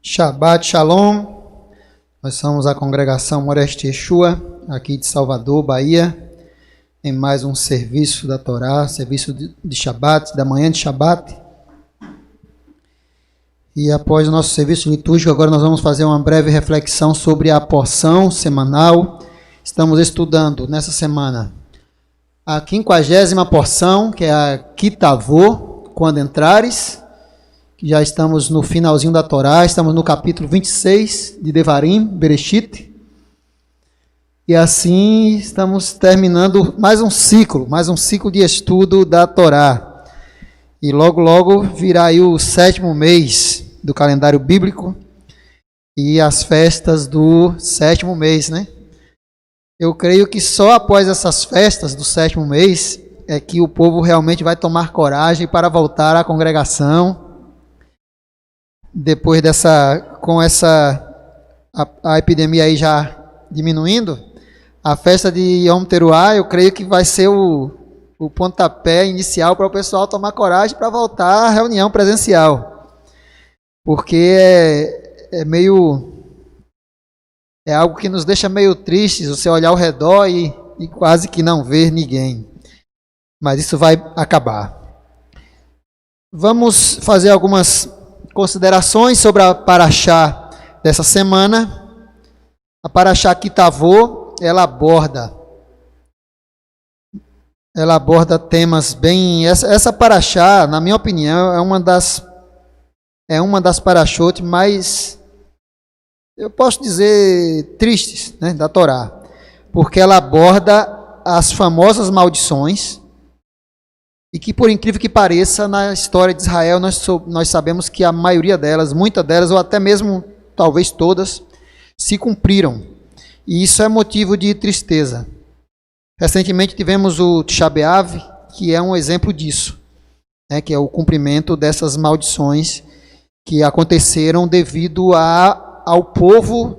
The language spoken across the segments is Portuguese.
Shabbat Shalom, nós somos a congregação Moreste Yeshua, aqui de Salvador, Bahia, em mais um serviço da Torá, serviço de Shabbat, da manhã de Shabbat. E após o nosso serviço litúrgico, agora nós vamos fazer uma breve reflexão sobre a porção semanal. Estamos estudando nessa semana a 50ª porção, que é a Kitavô, quando entrares. Já estamos no finalzinho da Torá, estamos no capítulo 26 de Devarim, Bereshit. E assim estamos terminando mais um ciclo de estudo da Torá. E logo virá aí o 7º mês do calendário bíblico e as festas do 7º mês, né? Eu creio que só após essas festas do 7º mês é que o povo realmente vai tomar coragem para voltar à congregação. Depois a epidemia aí já diminuindo, a festa de Yom Teruah, eu creio que vai ser o pontapé inicial para o pessoal tomar coragem para voltar à reunião presencial. Porque é algo que nos deixa meio tristes, você olhar ao redor e quase que não ver ninguém. Mas isso vai acabar. Vamos fazer algumas considerações sobre a Parashá dessa semana. A Parashá Kitavô, ela aborda temas bem... Essa Parashá, na minha opinião, é uma das parashot mais, eu posso dizer, tristes, né, da Torá, porque ela aborda as famosas maldições, e que, por incrível que pareça, na história de Israel, nós sabemos que a maioria delas, muitas delas, ou até mesmo, talvez todas, se cumpriram. E isso é motivo de tristeza. Recentemente tivemos o Tisha B'Av, que é um exemplo disso, né, que é o cumprimento dessas maldições que aconteceram devido ao povo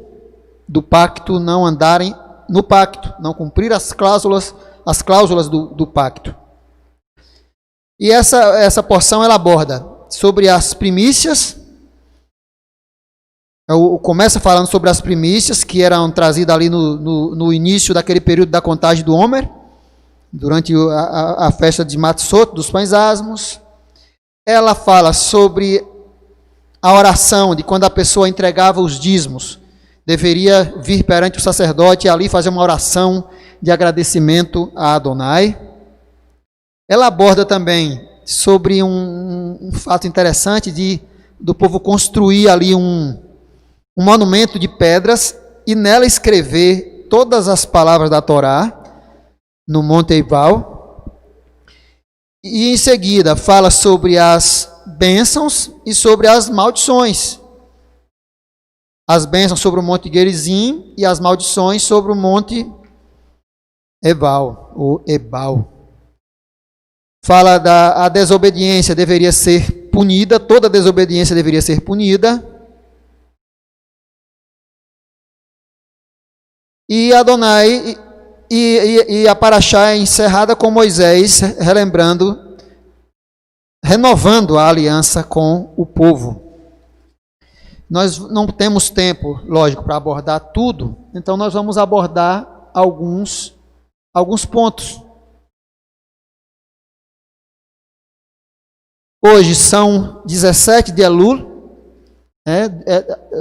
do pacto não andarem no pacto, não cumprir as cláusulas do pacto. E essa porção ela aborda sobre as primícias. Começa falando sobre as primícias que eram trazidas ali no início daquele período da contagem do Homer, durante a festa de Matzot, dos pães asmos. Ela fala sobre a oração de quando a pessoa entregava os dízimos, deveria vir perante o sacerdote e ali fazer uma oração de agradecimento a Adonai. Ela aborda também sobre um fato interessante do povo construir ali um monumento de pedras e nela escrever todas as palavras da Torá no Monte Ebal. E em seguida fala sobre as bênçãos e sobre as maldições. As bênçãos sobre o Monte Gerizim e as maldições sobre o Monte Ebal, ou Ebal. Fala a desobediência deveria ser punida, toda desobediência deveria ser punida. E Adonai, e a Parashá é encerrada com Moisés, renovando a aliança com o povo. Nós não temos tempo, lógico, para abordar tudo, então nós vamos abordar alguns pontos. Hoje são 17 de Elul,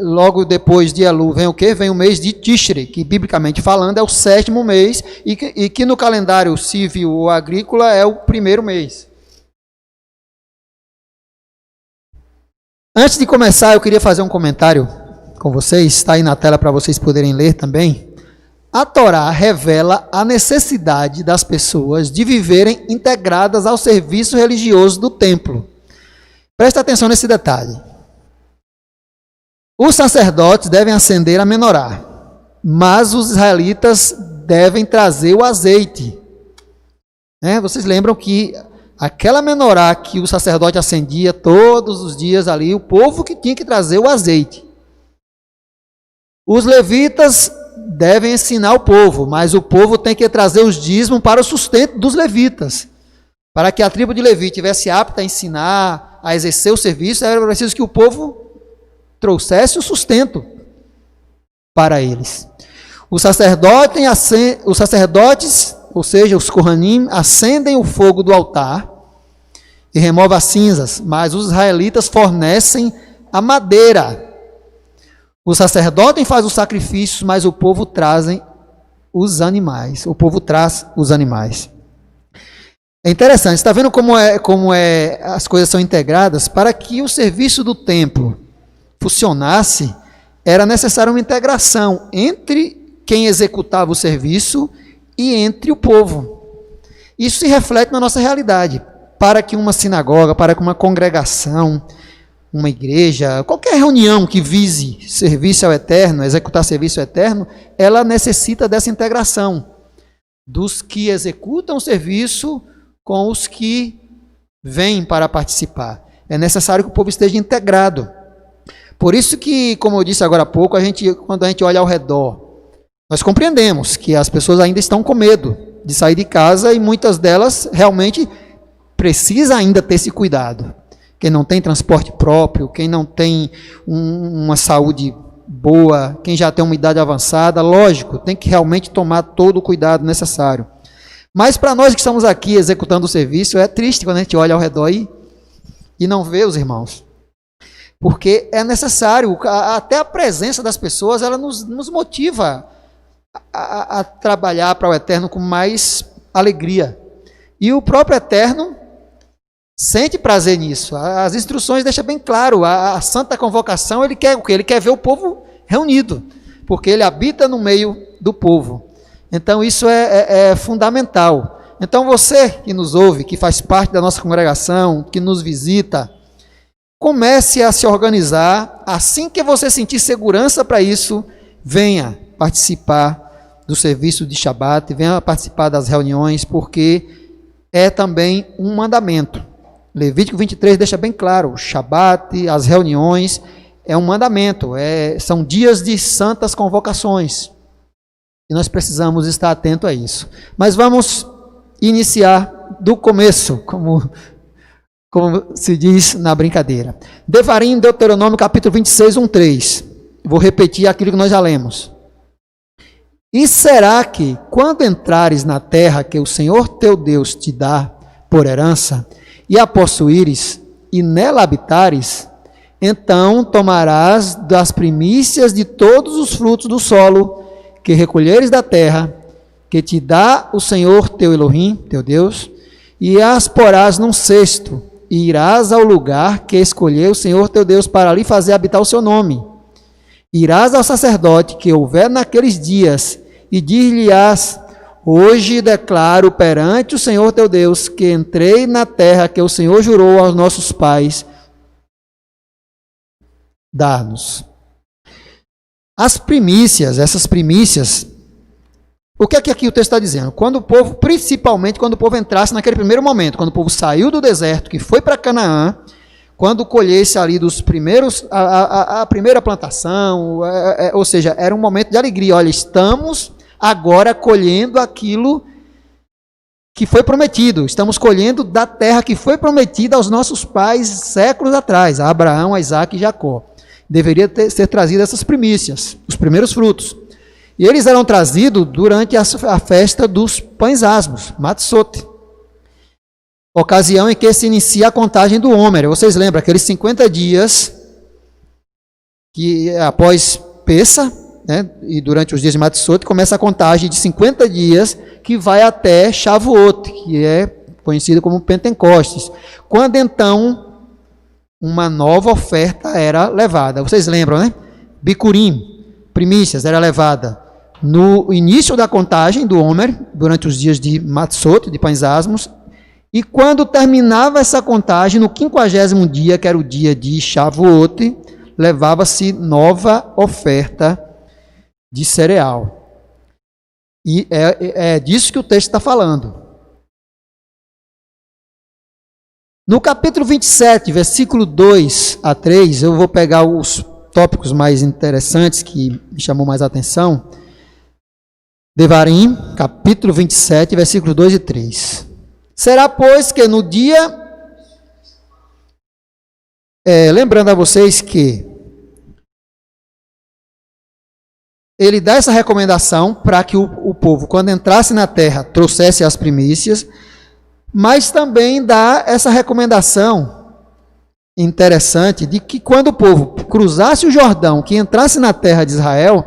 logo depois de Elul vem o quê? Vem o mês de Tishrei, que biblicamente falando é o 7º mês, e que no calendário civil ou agrícola é o 1º mês. Antes de começar, eu queria fazer um comentário com vocês, está aí na tela para vocês poderem ler também. A Torá revela a necessidade das pessoas de viverem integradas ao serviço religioso do templo. Presta atenção nesse detalhe. Os sacerdotes devem acender a menorá, mas os israelitas devem trazer o azeite. Vocês lembram que aquela menorá que o sacerdote acendia todos os dias ali, o povo que tinha que trazer o azeite. Os levitas devem ensinar o povo, mas o povo tem que trazer os dízimos para o sustento dos levitas. Para que a tribo de Levi tivesse apta a ensinar, a exercer o serviço, era preciso que o povo trouxesse o sustento para eles. Os sacerdotes, ou seja, os Kohanim, acendem o fogo do altar e removem as cinzas, mas os israelitas fornecem a madeira. Os sacerdotes fazem os sacrifícios, mas o povo traz os animais. É interessante, está vendo como as coisas são integradas? Para que o serviço do templo funcionasse, era necessária uma integração entre quem executava o serviço e entre o povo. Isso se reflete na nossa realidade. Para que uma sinagoga, para que uma congregação, uma igreja, qualquer reunião que vise serviço ao eterno, executar serviço ao eterno, ela necessita dessa integração dos que executam o serviço com os que vêm para participar. É necessário que o povo esteja integrado. Por isso que, como eu disse agora há pouco, quando a gente olha ao redor, nós compreendemos que as pessoas ainda estão com medo de sair de casa e muitas delas realmente precisam ainda ter esse cuidado. Quem não tem transporte próprio, quem não tem uma saúde boa, quem já tem uma idade avançada, lógico, tem que realmente tomar todo o cuidado necessário. Mas para nós que estamos aqui executando o serviço, é triste quando a gente olha ao redor e não vê os irmãos. Porque é necessário, até a presença das pessoas, ela nos motiva a trabalhar para o Eterno com mais alegria. E o próprio Eterno sente prazer nisso. As instruções deixam bem claro, a santa convocação, ele quer o quê? Ele quer ver o povo reunido, porque ele habita no meio do povo. Então isso é fundamental. Então você que nos ouve, que faz parte da nossa congregação, que nos visita, comece a se organizar. Assim que você sentir segurança para isso, venha participar do serviço de Shabat, venha participar das reuniões, porque é também um mandamento. Levítico 23 deixa bem claro, o Shabat, as reuniões, é um mandamento, são dias de santas convocações. E nós precisamos estar atento a isso. Mas vamos iniciar do começo, como se diz na brincadeira. Devarim, Deuteronômio, capítulo 26, 1-3. Vou repetir aquilo que nós já lemos. E será que, quando entrares na terra que o Senhor teu Deus te dá por herança, e a possuíres, e nela habitares, então tomarás das primícias de todos os frutos do solo, que recolheres da terra, que te dá o Senhor teu Elohim, teu Deus, e as porás num cesto, e irás ao lugar que escolheu o Senhor teu Deus para ali fazer habitar o seu nome. Irás ao sacerdote que houver naqueles dias, e dir-lhe-ás: hoje declaro perante o Senhor teu Deus, que entrei na terra que o Senhor jurou aos nossos pais dar-nos. As primícias, essas primícias, o que é que aqui o texto está dizendo? Quando o povo, principalmente quando o povo entrasse naquele primeiro momento, quando o povo saiu do deserto, que foi para Canaã, quando colhesse ali dos primeiros, a primeira plantação, ou seja, era um momento de alegria. Olha, estamos agora colhendo aquilo que foi prometido, estamos colhendo da terra que foi prometida aos nossos pais séculos atrás, a Abraão, a Isaac e Jacó. Deveria ser trazido essas primícias, os primeiros frutos. E eles eram trazidos durante a festa dos pães asmos, Matzot, ocasião em que se inicia a contagem do Homer. Vocês lembram, aqueles 50 dias que após Pessa, né, e durante os dias de Matzot, começa a contagem de 50 dias que vai até Shavuot, que é conhecido como Pentecostes, quando então uma nova oferta era levada. Vocês lembram, né? Bikurim, primícias, era levada no início da contagem do Homer, durante os dias de Matzot, de pães asmos, e quando terminava essa contagem, no 50º dia, que era o dia de Shavuot, levava-se nova oferta de cereal. E é disso que o texto está falando. No capítulo 27, versículo 2-3, eu vou pegar os tópicos mais interessantes que me chamou mais a atenção. Devarim, capítulo 27, versículos 2 e 3. Será, pois, que no dia... lembrando a vocês que ele dá essa recomendação para que o povo, quando entrasse na terra, trouxesse as primícias, mas também dá essa recomendação interessante de que quando o povo cruzasse o Jordão, que entrasse na terra de Israel,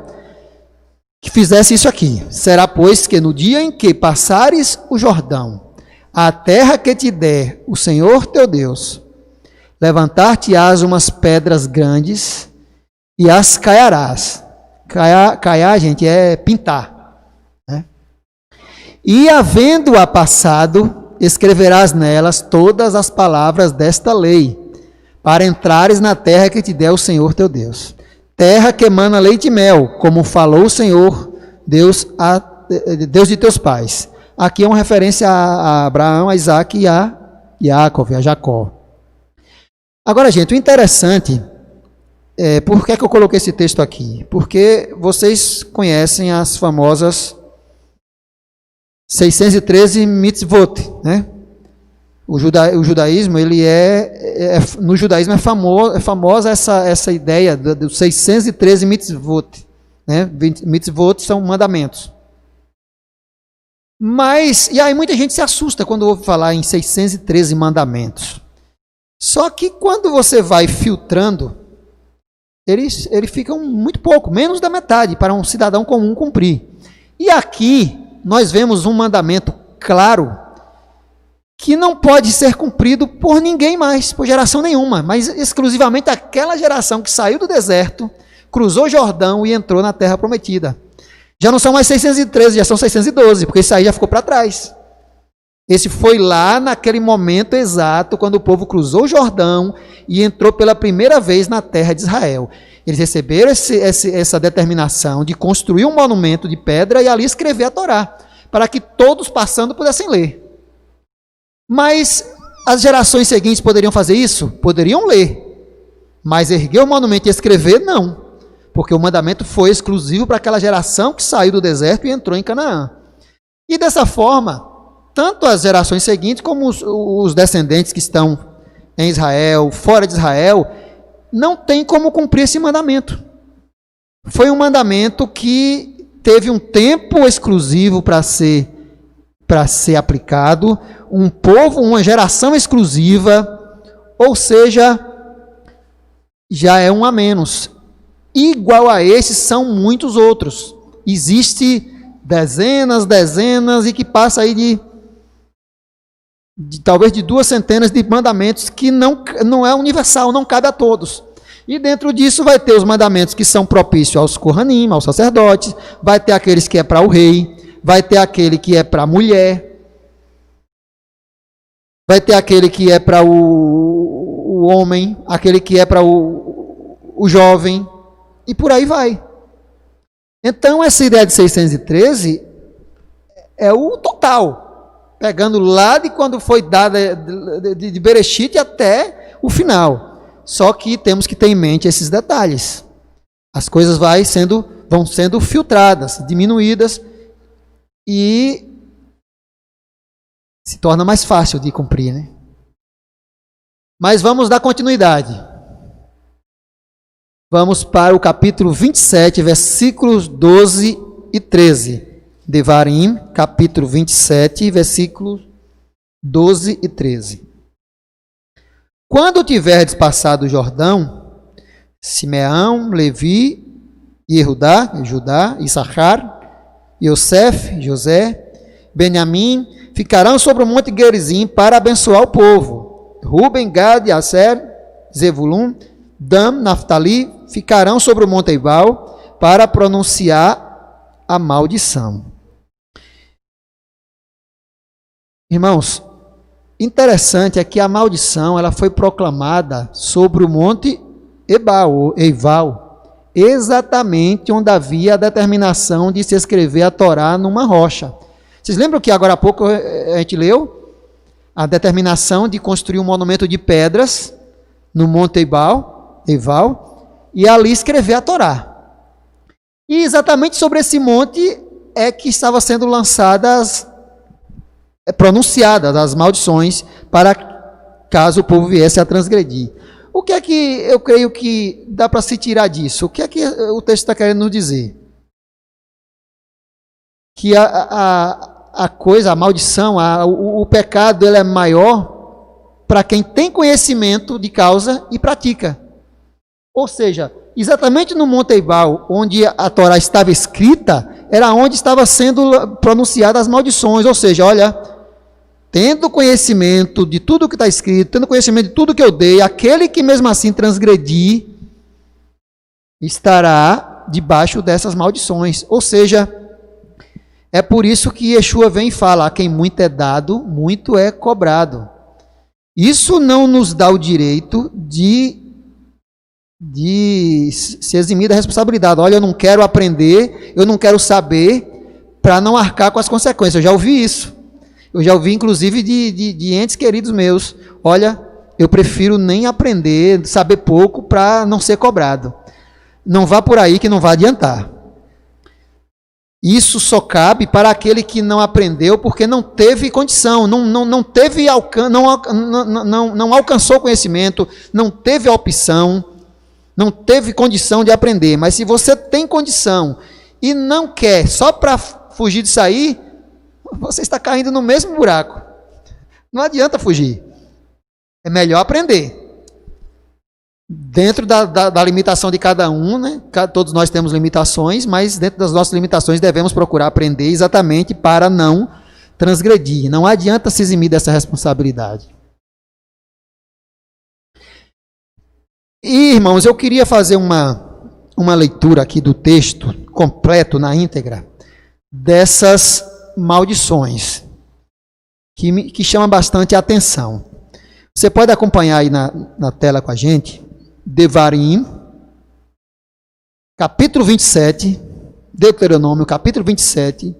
que fizesse isso aqui. Será, pois, que no dia em que passares o Jordão, a terra que te der o Senhor teu Deus, levantar-te-ás umas pedras grandes e as caiarás. Caiar, gente, é pintar. Né? E, havendo-a passado, escreverás nelas todas as palavras desta lei, para entrares na terra que te der o Senhor teu Deus. Terra que emana leite e mel, como falou o Senhor, Deus de teus pais. Aqui é uma referência a Abraão, a Isaac e a Jacob, a Jacó. Agora, gente, o interessante, por que é que eu coloquei esse texto aqui? Porque vocês conhecem as famosas 613 mitzvot, né? O judaísmo, no judaísmo é famosa essa ideia dos 613 mitzvot, né? Mitzvot são mandamentos. E aí muita gente se assusta quando ouve falar em 613 mandamentos. Só que quando você vai filtrando, eles ficam muito pouco, menos da metade, para um cidadão comum cumprir. E aqui nós vemos um mandamento claro, que não pode ser cumprido por ninguém mais, por geração nenhuma, mas exclusivamente aquela geração que saiu do deserto, cruzou o Jordão e entrou na terra prometida. Já não são mais 613, já são 612, porque isso aí já ficou para trás. Esse foi lá naquele momento exato, quando o povo cruzou o Jordão e entrou pela primeira vez na terra de Israel. Eles receberam essa determinação de construir um monumento de pedra e ali escrever a Torá, para que todos passando pudessem ler. Mas as gerações seguintes poderiam fazer isso? Poderiam ler. Mas erguer o monumento e escrever, não. Porque o mandamento foi exclusivo para aquela geração que saiu do deserto e entrou em Canaã. E dessa forma, tanto as gerações seguintes como os descendentes que estão em Israel, fora de Israel, não tem como cumprir esse mandamento. Foi um mandamento que teve um tempo exclusivo para ser aplicado, um povo, uma geração exclusiva, ou seja, já é um a menos. Igual a esses são muitos outros. Existe dezenas, e que passa aí de talvez de 2 centenas de mandamentos que não é universal, não cabe a todos. E dentro disso vai ter os mandamentos que são propícios aos Kohanim, aos sacerdotes, vai ter aqueles que é para o rei, vai ter aquele que é para a mulher, vai ter aquele que é para o homem, aquele que é para o jovem, e por aí vai. Então, essa ideia de 613 é o total, pegando lá de quando foi dada de Bereshit até o final. Só que temos que ter em mente esses detalhes. As coisas vão sendo filtradas, diminuídas, e se torna mais fácil de cumprir, né? Mas vamos dar continuidade. Vamos para o capítulo 27, versículos 12 e 13. Devarim, capítulo 27, versículos 12 e 13. Quando tiverdes passado o Jordão, Simeão, Levi, Judá, Issachar, Yosef, José, Benjamim, ficarão sobre o monte Gerizim para abençoar o povo. Ruben, Gad, Aser, Zebulun, Dan, Naftali, ficarão sobre o monte Ebal para pronunciar a maldição. Irmãos, interessante é que a maldição ela foi proclamada sobre o monte Ebal, exatamente onde havia a determinação de se escrever a Torá numa rocha. Vocês lembram que agora há pouco a gente leu a determinação de construir um monumento de pedras no monte Ebal, e ali escrever a Torá. E exatamente sobre esse monte é que estava sendo pronunciadas as maldições para caso o povo viesse a transgredir. O que é que eu creio que dá para se tirar disso? O que é que o texto está querendo nos dizer? que a coisa, a maldição, o pecado, ele é maior para quem tem conhecimento de causa e pratica. Ou seja, exatamente no Monte Ebal, onde a Torá estava escrita, era onde estava sendo pronunciadas as maldições. Ou seja, olha, tendo conhecimento de tudo que está escrito, tendo conhecimento de tudo que eu dei, aquele que mesmo assim transgredir, estará debaixo dessas maldições. Ou seja, é por isso que Yeshua vem e fala: a quem muito é dado, muito é cobrado. Isso não nos dá o direito de se eximir da responsabilidade. Olha, eu não quero aprender, eu não quero saber, para não arcar com as consequências. Eu já ouvi isso. Eu já ouvi, inclusive, de entes queridos meus: olha, eu prefiro nem aprender, saber pouco, para não ser cobrado. Não vá por aí que não vai adiantar. Isso só cabe para aquele que não aprendeu porque não teve condição, não teve não alcançou conhecimento, não teve a opção, não teve condição de aprender. Mas se você tem condição e não quer, só para fugir disso aí, você está caindo no mesmo buraco. Não adianta fugir. É melhor aprender. Dentro da limitação de cada um, né? Todos nós temos limitações, mas dentro das nossas limitações devemos procurar aprender exatamente para não transgredir. Não adianta se eximir dessa responsabilidade. E, irmãos, eu queria fazer uma leitura aqui do texto completo, na íntegra, dessas maldições, que chama bastante a atenção. Você pode acompanhar aí na tela com a gente. Devarim, capítulo 27, Deuteronômio, capítulo 27,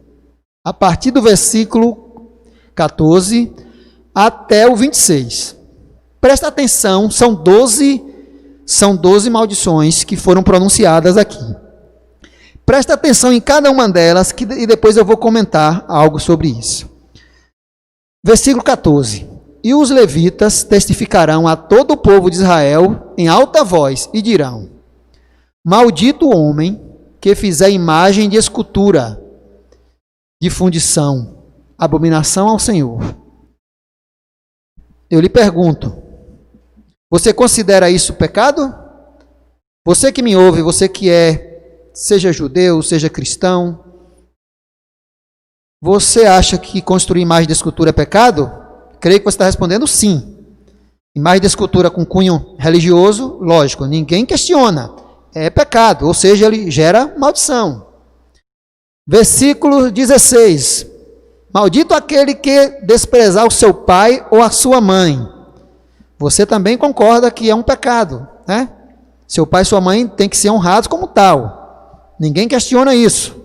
a partir do versículo 14 até o 26. Presta atenção, são 12 maldições que foram pronunciadas aqui. Presta atenção em cada uma delas e depois eu vou comentar algo sobre isso. Versículo 14. E os levitas testificarão a todo o povo de Israel em alta voz e dirão: maldito o homem que fizer imagem de escultura, de fundição, abominação ao Senhor. Eu lhe pergunto, você considera isso pecado? Você que me ouve, você que seja judeu, seja cristão, você acha que construir imagem de escultura é pecado? Creio que você está respondendo sim. Imagem de escultura com cunho religioso, lógico, ninguém questiona. É pecado, ou seja, ele gera maldição. Versículo 16. Maldito aquele que desprezar o seu pai ou a sua mãe. Você também concorda que é um pecado, né? Seu pai e sua mãe têm que ser honrados como tal. Ninguém questiona isso.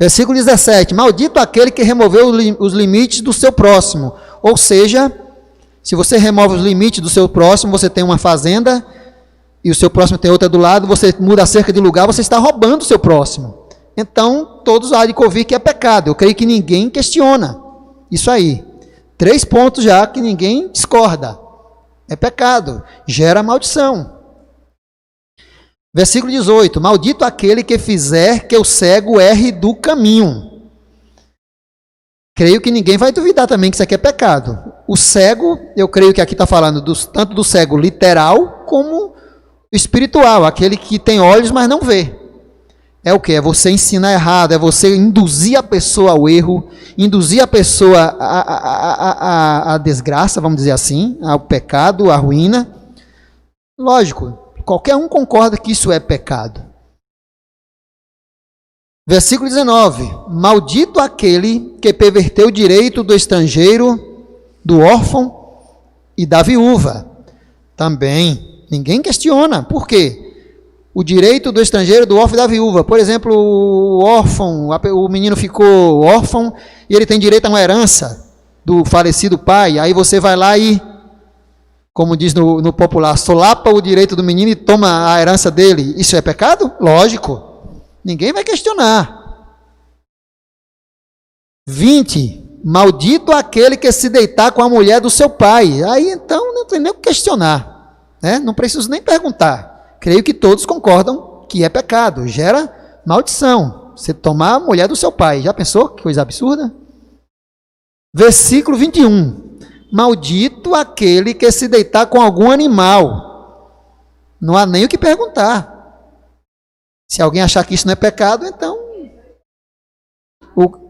Versículo 17, maldito aquele que removeu os limites do seu próximo. Ou seja, se você remove os limites do seu próximo, você tem uma fazenda e o seu próximo tem outra do lado, você muda a cerca de lugar, você está roubando o seu próximo. Então, todos há de convir que é pecado. Eu creio que ninguém questiona isso aí. 3 pontos já que ninguém discorda. É pecado, gera maldição. Versículo 18, maldito aquele que fizer que o cego erre do caminho. Creio que ninguém vai duvidar também que isso aqui é pecado. O cego, eu creio que aqui está falando tanto do cego literal como espiritual, aquele que tem olhos, mas não vê. É o que? É você ensinar errado, é você induzir a pessoa ao erro, induzir a pessoa à desgraça, vamos dizer assim, ao pecado, à ruína. Lógico, qualquer um concorda que isso é pecado. Versículo 19. Maldito aquele que perverteu o direito do estrangeiro, do órfão e da viúva. Também, ninguém questiona. Por quê? O direito do estrangeiro, do órfão e da viúva. Por exemplo, o órfão, o menino ficou órfão e ele tem direito a uma herança do falecido pai. Aí você vai lá e, como diz no popular, solapa o direito do menino e toma a herança dele. Isso é pecado? Lógico. Ninguém vai questionar. 20. Maldito aquele que se deitar com a mulher do seu pai. Aí então não tem nem o que questionar, né? Não preciso nem perguntar. Creio que todos concordam que é pecado, gera maldição. Você tomar a mulher do seu pai. Já pensou? Que coisa absurda. Versículo 21. Maldito aquele que se deitar com algum animal. Não há nem o que perguntar. Se alguém achar que isso não é pecado, então...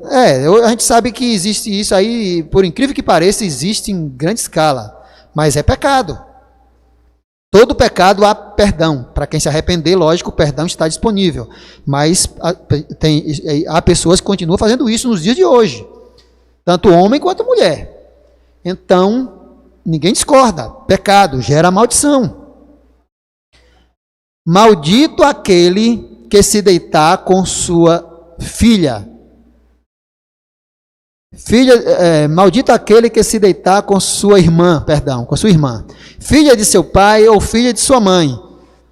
a gente sabe que existe isso aí, por incrível que pareça, existe em grande escala. Mas é pecado. Todo pecado há perdão. Para quem se arrepender, lógico, o perdão está disponível. Mas há pessoas que continuam fazendo isso nos dias de hoje. Tanto homem quanto mulher. Então, ninguém discorda. Pecado gera maldição. Maldito aquele que se deitar com sua filha. Maldito aquele que se deitar com sua irmã, filha de seu pai ou filha de sua mãe.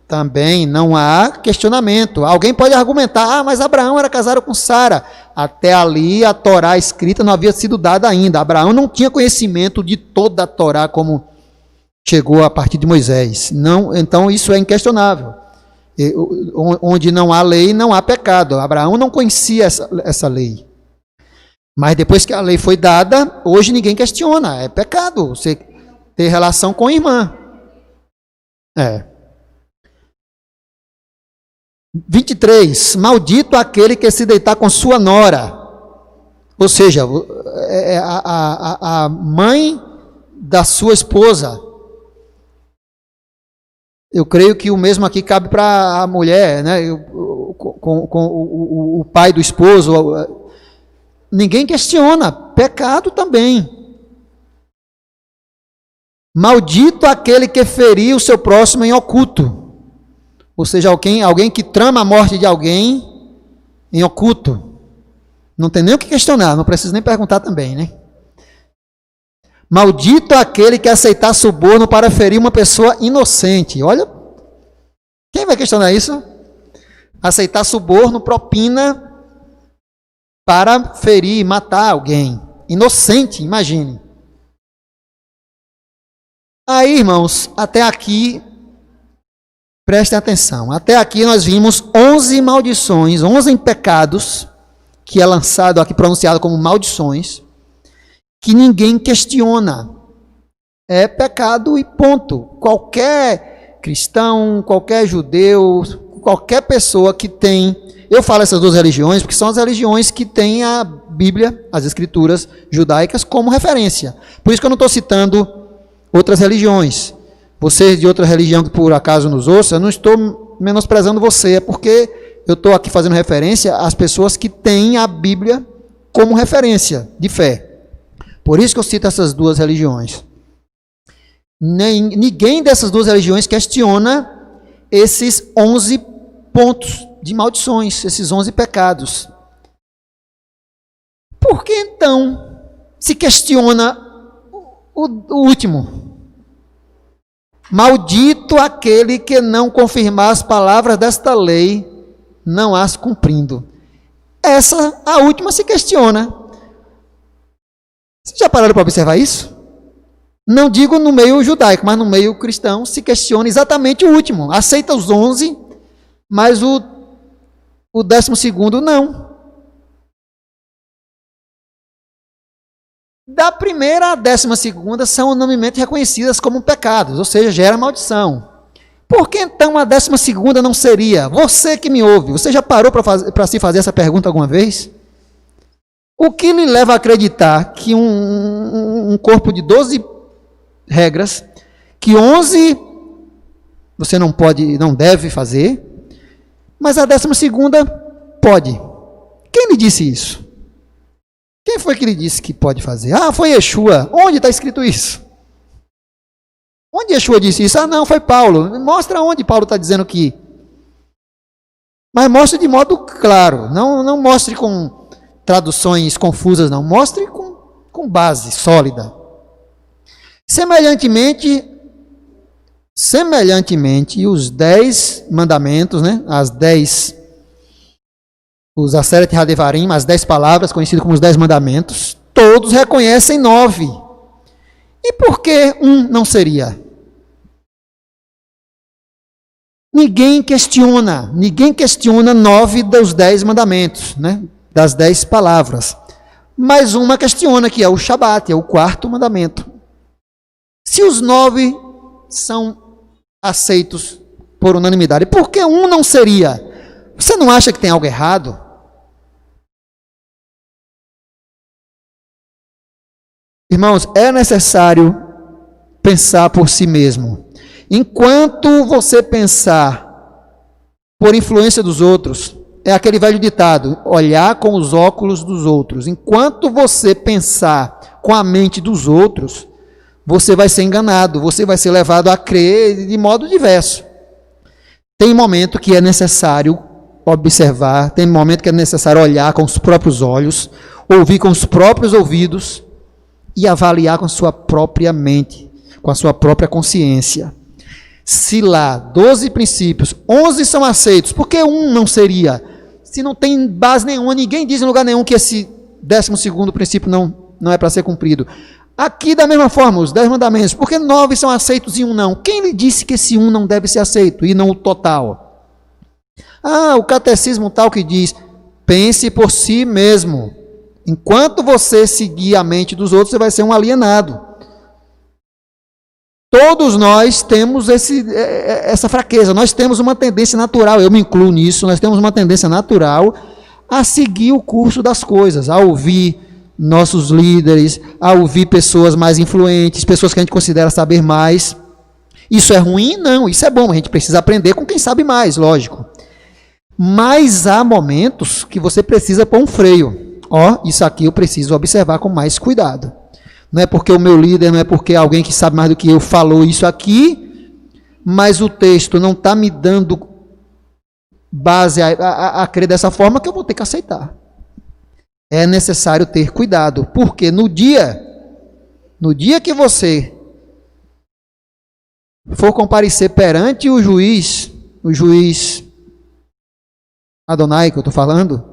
Também não há questionamento. Alguém pode argumentar, mas Abraão era casado com Sara. Até ali a Torá escrita não havia sido dada ainda. Abraão não tinha conhecimento de toda a Torá como chegou a partir de Moisés. Não, então isso é inquestionável. Onde não há lei, não há pecado. Abraão não conhecia essa lei. Mas depois que a lei foi dada, hoje ninguém questiona. É pecado você ter relação com a irmã. 23. Maldito aquele que se deitar com sua nora. Ou seja, a mãe da sua esposa. Eu creio que o mesmo aqui cabe para a mulher, né? Com o pai do esposo. Ninguém questiona, pecado também. Maldito aquele que feriu o seu próximo em oculto. Ou seja, alguém que trama a morte de alguém em oculto. Não tem nem o que questionar, não precisa nem perguntar também, né? Maldito aquele que aceitar suborno para ferir uma pessoa inocente. Olha, quem vai questionar isso? Aceitar suborno, propina para ferir, matar alguém. Inocente, imagine. Aí, irmãos, até aqui, prestem atenção. Até aqui nós vimos 11 maldições, 11 pecados, que é lançado aqui, pronunciado como maldições, que ninguém questiona. É pecado e ponto. Qualquer cristão, qualquer judeu, qualquer pessoa que tem... Eu falo essas duas religiões porque são as religiões que têm a Bíblia, as Escrituras judaicas, como referência. Por isso que eu não estou citando outras religiões. Vocês de outra religião que por acaso nos ouçam, eu não estou menosprezando você, é porque eu estou aqui fazendo referência às pessoas que têm a Bíblia como referência de fé. Por isso que eu cito essas duas religiões. Ninguém dessas duas religiões questiona esses 11 pontos de maldições, esses 11 pecados. Por que então se questiona o último? Maldito aquele que não confirmar as palavras desta lei, não as cumprindo. A última se questiona. Vocês já pararam para observar isso? Não digo no meio judaico, mas no meio cristão se questiona exatamente o último. Aceita os 11, mas o 12º não. Da primeira à 12ª são unanimemente reconhecidas como pecados, ou seja, gera maldição. Por que então a 12ª não seria? Você que me ouve, você já parou para se fazer essa pergunta alguma vez? O que lhe leva a acreditar que um corpo de 12 regras, que 11 você não pode, não deve fazer, mas a 12ª pode. Quem lhe disse isso? Quem foi que lhe disse que pode fazer? Ah, foi Yeshua. Onde está escrito isso? Onde Yeshua disse isso? Ah, não, foi Paulo. Mostra onde Paulo está dizendo que. Mas mostre de modo claro. Não mostre com traduções confusas, não. Mostre com base sólida. Semelhantemente, os 10 mandamentos, né? Os Aseret Hadevarim, as 10 palavras, conhecidas como os 10 mandamentos, todos reconhecem 9. E por que um não seria? Ninguém questiona 9 dos 10 mandamentos, né? Das 10 palavras. Mas uma questiona, que é o Shabat, é o 4º mandamento. Se os 9 são aceitos por unanimidade, por que um não seria? Você não acha que tem algo errado? Irmãos, é necessário pensar por si mesmo. Enquanto você pensar por influência dos outros, é aquele velho ditado, olhar com os óculos dos outros. Enquanto você pensar com a mente dos outros, você vai ser enganado, você vai ser levado a crer de modo diverso. Tem momento que é necessário observar, tem momento que é necessário olhar com os próprios olhos, ouvir com os próprios ouvidos e avaliar com a sua própria mente, com a sua própria consciência. Se lá 12 princípios, 11 são aceitos, por que um não seria? Se não tem base nenhuma, ninguém diz em lugar nenhum que esse 12º princípio não é para ser cumprido. Aqui, da mesma forma, os 10 mandamentos, por que 9 são aceitos e um não? Quem lhe disse que esse um não deve ser aceito e não o total? O catecismo tal que diz, pense por si mesmo. Enquanto você seguir a mente dos outros, você vai ser um alienado. Todos nós temos essa fraqueza, nós temos uma tendência natural, eu me incluo nisso, nós temos uma tendência natural a seguir o curso das coisas, a ouvir nossos líderes, a ouvir pessoas mais influentes, pessoas que a gente considera saber mais. Isso é ruim? Não, isso é bom, a gente precisa aprender com quem sabe mais, lógico. Mas há momentos que você precisa pôr um freio. Isso aqui eu preciso observar com mais cuidado. Não é porque o meu líder, não é porque alguém que sabe mais do que eu falou isso aqui, mas o texto não está me dando base a crer dessa forma, que eu vou ter que aceitar. É necessário ter cuidado, porque no dia que você for comparecer perante o juiz Adonai, que eu estou falando,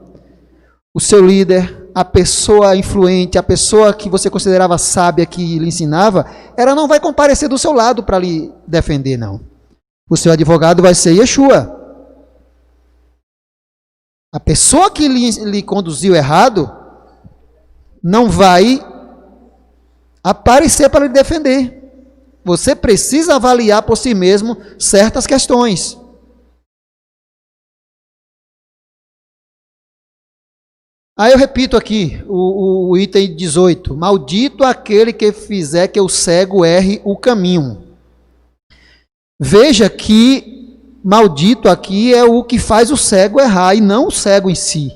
o seu líder, a pessoa influente, a pessoa que você considerava sábia, que lhe ensinava, ela não vai comparecer do seu lado para lhe defender, não. O seu advogado vai ser Yeshua. A pessoa que lhe conduziu errado não vai aparecer para lhe defender. Você precisa avaliar por si mesmo certas questões. Aí eu repito aqui o item 18. Maldito aquele que fizer que o cego erre o caminho. Veja que maldito aqui é o que faz o cego errar e não o cego em si.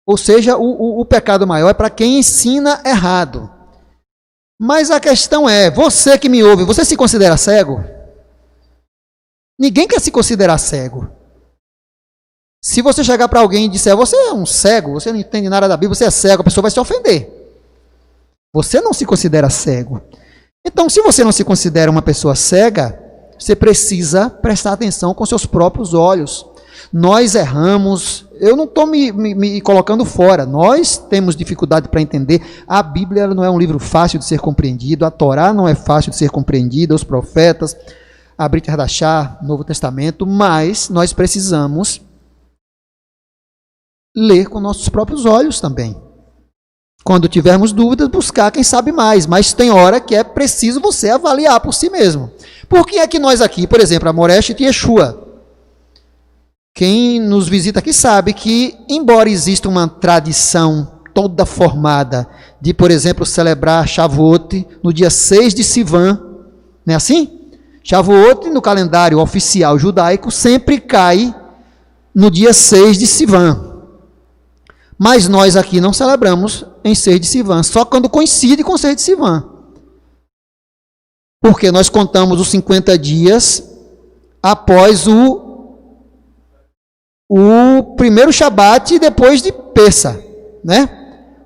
Ou seja, o pecado maior é para quem ensina errado. Mas a questão é, você que me ouve, você se considera cego? Ninguém quer se considerar cego. Se você chegar para alguém e disser, você é um cego, você não entende nada da Bíblia, você é cego, a pessoa vai se ofender. Você não se considera cego. Então, se você não se considera uma pessoa cega, você precisa prestar atenção com seus próprios olhos. Nós erramos, eu não estou me colocando fora, nós temos dificuldade para entender. A Bíblia não é um livro fácil de ser compreendido, a Torá não é fácil de ser compreendida, os profetas, a Brit Hadashah, Novo Testamento, mas nós precisamos ler com nossos próprios olhos também. Quando tivermos dúvidas, buscar quem sabe mais, mas tem hora que é preciso você avaliar por si mesmo. Por que é que nós aqui, por exemplo, a Moreshet e Yeshua, quem nos visita aqui sabe que, embora exista uma tradição toda formada de, por exemplo, celebrar Shavuot no dia 6 de Sivan, não é assim? Shavuot, no calendário oficial judaico, sempre cai no dia 6 de Sivan. Mas nós aqui não celebramos em 6 de Sivan, só quando coincide com 6 de Sivan. Porque nós contamos os 50 dias após o primeiro Shabat depois de Pessa, né?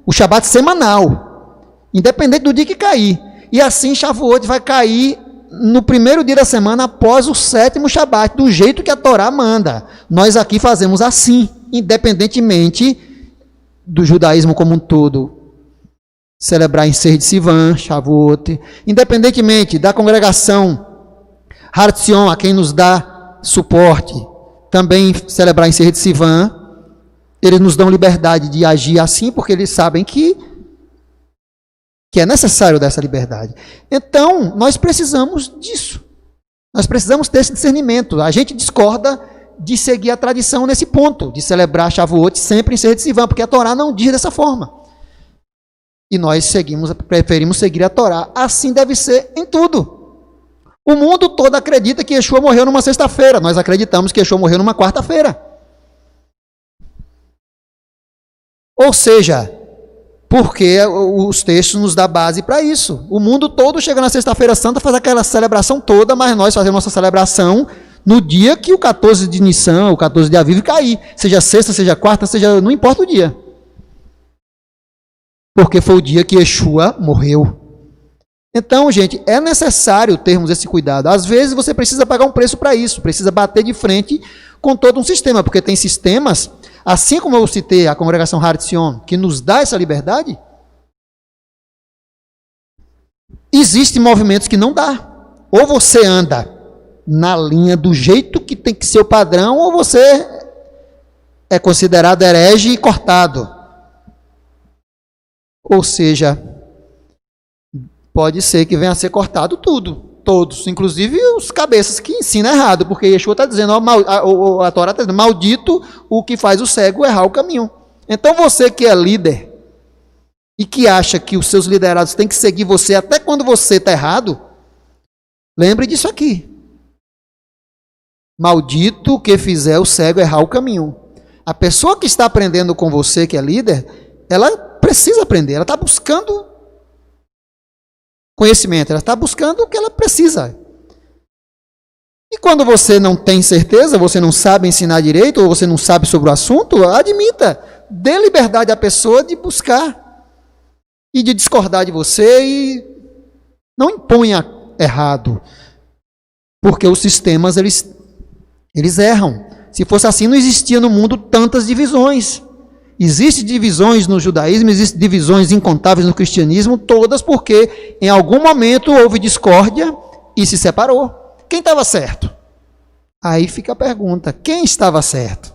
O Shabat semanal, independente do dia que cair. E assim Shavuot vai cair no primeiro dia da semana após o 7º Shabat, do jeito que a Torá manda. Nós aqui fazemos assim, independentemente do judaísmo como um todo, celebrar em 6 de Sivan, Shavuot, independentemente da congregação Hartzion, a quem nos dá suporte, também celebrar em Serra de Sivan, eles nos dão liberdade de agir assim, porque eles sabem que é necessário dessa liberdade. Então, nós precisamos disso. Nós precisamos desse discernimento. A gente discorda de seguir a tradição nesse ponto, de celebrar Shavuot sempre em Serra de Sivan, porque a Torá não diz dessa forma. E nós preferimos seguir a Torá. Assim deve ser em tudo. O mundo todo acredita que Yeshua morreu numa sexta-feira. Nós acreditamos que Yeshua morreu numa quarta-feira. Ou seja, porque os textos nos dão base para isso. O mundo todo chega na sexta-feira santa, faz aquela celebração toda, mas nós fazemos nossa celebração no dia que o 14 de Nissan, o 14 de Aviv cair. Seja sexta, seja quarta, não importa o dia. Porque foi o dia que Yeshua morreu. Então, gente, é necessário termos esse cuidado. Às vezes você precisa pagar um preço para isso, precisa bater de frente com todo um sistema, porque tem sistemas, assim como eu citei a congregação Hartzion, que nos dá essa liberdade, existem movimentos que não dá. Ou você anda na linha do jeito que tem que ser o padrão, ou você é considerado herege e cortado. Ou seja, pode ser que venha a ser cortado tudo, todos, inclusive os cabeças que ensinam errado, porque Yeshua está dizendo, a Torá está dizendo, maldito o que faz o cego errar o caminho. Então você que é líder e que acha que os seus liderados têm que seguir você até quando você está errado, lembre disso aqui. Maldito o que fizer o cego errar o caminho. A pessoa que está aprendendo com você, que é líder, ela precisa aprender, ela está buscando conhecimento, ela está buscando o que ela precisa. E quando você não tem certeza, você não sabe ensinar direito, ou você não sabe sobre o assunto, admita, dê liberdade à pessoa de buscar e de discordar de você e não imponha errado, porque os sistemas, eles erram. Se fosse assim, não existia no mundo tantas divisões. Existem divisões no judaísmo, existem divisões incontáveis no cristianismo, todas porque em algum momento houve discórdia e se separou. Quem estava certo? Aí fica a pergunta, quem estava certo?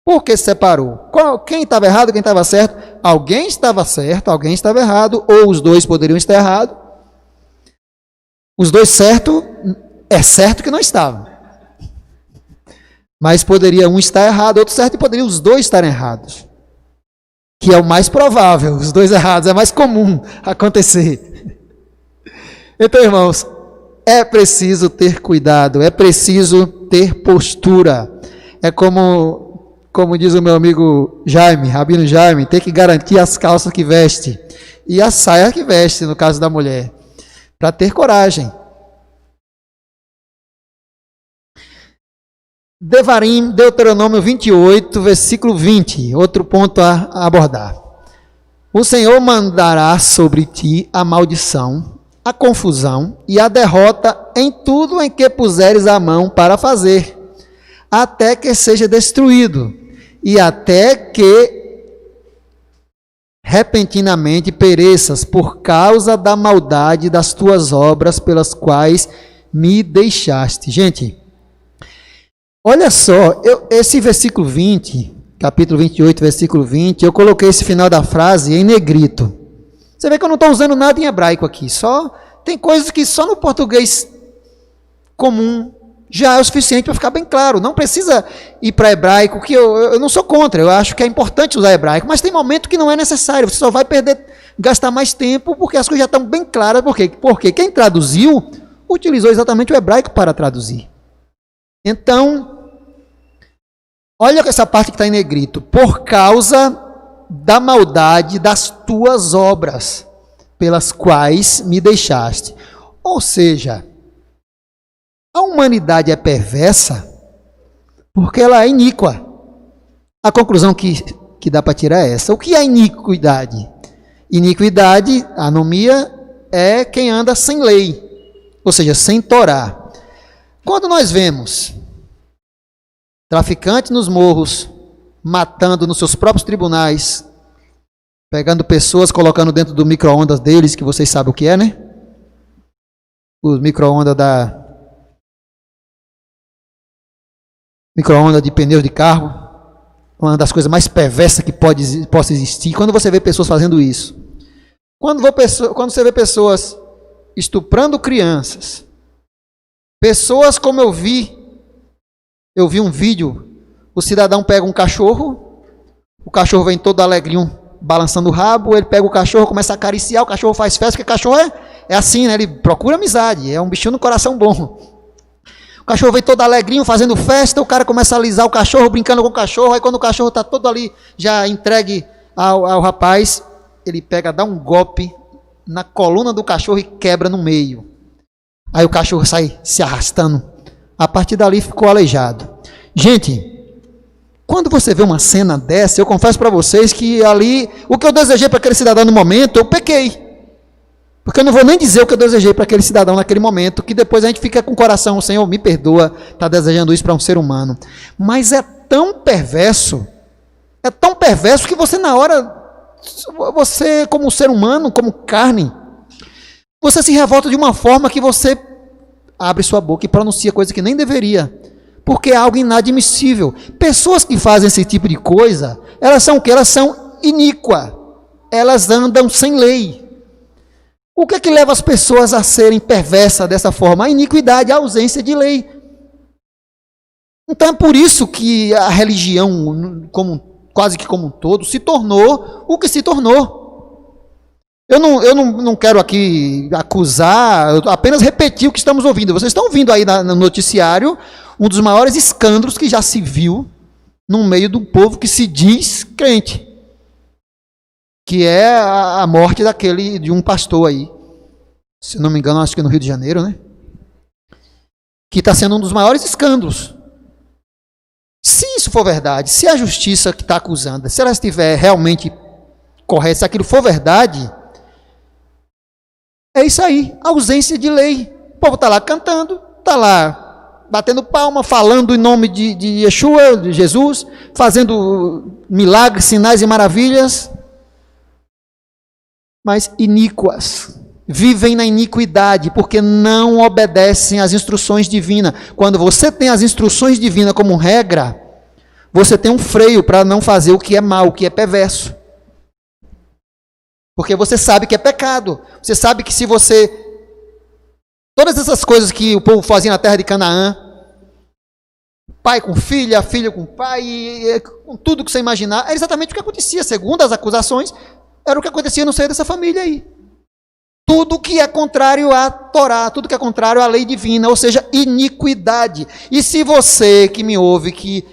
Por que se separou? Quem estava errado, quem estava certo? Alguém estava certo, alguém estava errado, ou os dois poderiam estar errados. Os dois certo, é certo que não estavam. Mas poderia um estar errado, outro certo, e poderia os dois estarem errados. Que é o mais provável, os dois errados, é mais comum acontecer. Então, irmãos, é preciso ter cuidado, é preciso ter postura. É como diz o meu amigo Jaime, Rabino Jaime, tem que garantir as calças que veste e a saia que veste, no caso da mulher, para ter coragem. Devarim, Deuteronômio 28, versículo 20, outro ponto a abordar. O Senhor mandará sobre ti a maldição, a confusão e a derrota em tudo em que puseres a mão para fazer, até que seja destruído, e até que repentinamente pereças por causa da maldade das tuas obras pelas quais me deixaste. Gente, olha só, esse versículo 20, capítulo 28, versículo 20, eu coloquei esse final da frase em negrito. Você vê que eu não estou usando nada em hebraico aqui, tem coisas que só no português comum já é o suficiente para ficar bem claro. Não precisa ir para hebraico, que eu não sou contra, eu acho que é importante usar hebraico, mas tem momento que não é necessário, você só vai gastar mais tempo, porque as coisas já estão bem claras. Por quê? Porque quem traduziu, utilizou exatamente o hebraico para traduzir. Então, olha essa parte que está em negrito. Por causa da maldade das tuas obras, pelas quais me deixaste. Ou seja, a humanidade é perversa porque ela é iníqua. A conclusão que dá para tirar é essa. O que é iniquidade? Iniquidade, anomia, é quem anda sem lei, ou seja, sem Torá. Quando nós vemos traficantes nos morros, matando nos seus próprios tribunais, pegando pessoas, colocando dentro do micro-ondas deles, que vocês sabem o que é, né? O micro-ondas micro-ondas, de pneus de carro, uma das coisas mais perversas que possa existir, quando você vê pessoas fazendo isso. Quando você vê pessoas estuprando crianças, pessoas como eu vi um vídeo, o cidadão pega um cachorro, o cachorro vem todo alegrinho, balançando o rabo, ele pega o cachorro, começa a acariciar, o cachorro faz festa, porque cachorro é assim, né? Ele procura amizade, é um bichinho no coração bom. O cachorro vem todo alegrinho, fazendo festa, o cara começa a alisar o cachorro, brincando com o cachorro, aí quando o cachorro está todo ali, já entregue ao rapaz, ele pega, dá um golpe na coluna do cachorro e quebra no meio. Aí o cachorro sai se arrastando. A partir dali ficou aleijado. Gente, quando você vê uma cena dessa, eu confesso para vocês que ali, o que eu desejei para aquele cidadão no momento, eu pequei. Porque eu não vou nem dizer o que eu desejei para aquele cidadão naquele momento, que depois a gente fica com o coração, o Senhor me perdoa, está desejando isso para um ser humano. Mas é tão perverso que você na hora, você como ser humano, como carne, você se revolta de uma forma que você abre sua boca e pronuncia coisa que nem deveria, porque é algo inadmissível. Pessoas que fazem esse tipo de coisa, elas são o quê? Elas são iníquas, elas andam sem lei. O que é que leva as pessoas a serem perversas dessa forma? A iniquidade, a ausência de lei. Então é por isso que a religião, quase que como um todo, se tornou o que se tornou. Eu não quero aqui acusar, eu apenas repetir o que estamos ouvindo. Vocês estão ouvindo aí no noticiário um dos maiores escândalos que já se viu no meio do povo que se diz crente, que é a morte de um pastor aí, se não me engano, acho que no Rio de Janeiro, né? Que está sendo um dos maiores escândalos. Se isso for verdade, se a justiça que está acusando, se ela estiver realmente correta, se aquilo for verdade, é isso aí, ausência de lei. O povo está lá cantando, está lá batendo palma, falando em nome de Yeshua, de Jesus, fazendo milagres, sinais e maravilhas, mas iníquas, vivem na iniquidade, porque não obedecem às instruções divinas. Quando você tem as instruções divinas como regra, você tem um freio para não fazer o que é mal, o que é perverso. Porque você sabe que é pecado. Você sabe que se você... Todas essas coisas que o povo fazia na terra de Canaã, pai com filha, filha com pai, com tudo que você imaginar, era exatamente o que acontecia. Segundo as acusações, era o que acontecia no seio dessa família aí. Tudo que é contrário à Torá, tudo que é contrário à lei divina, ou seja, iniquidade. E se você que me ouve, que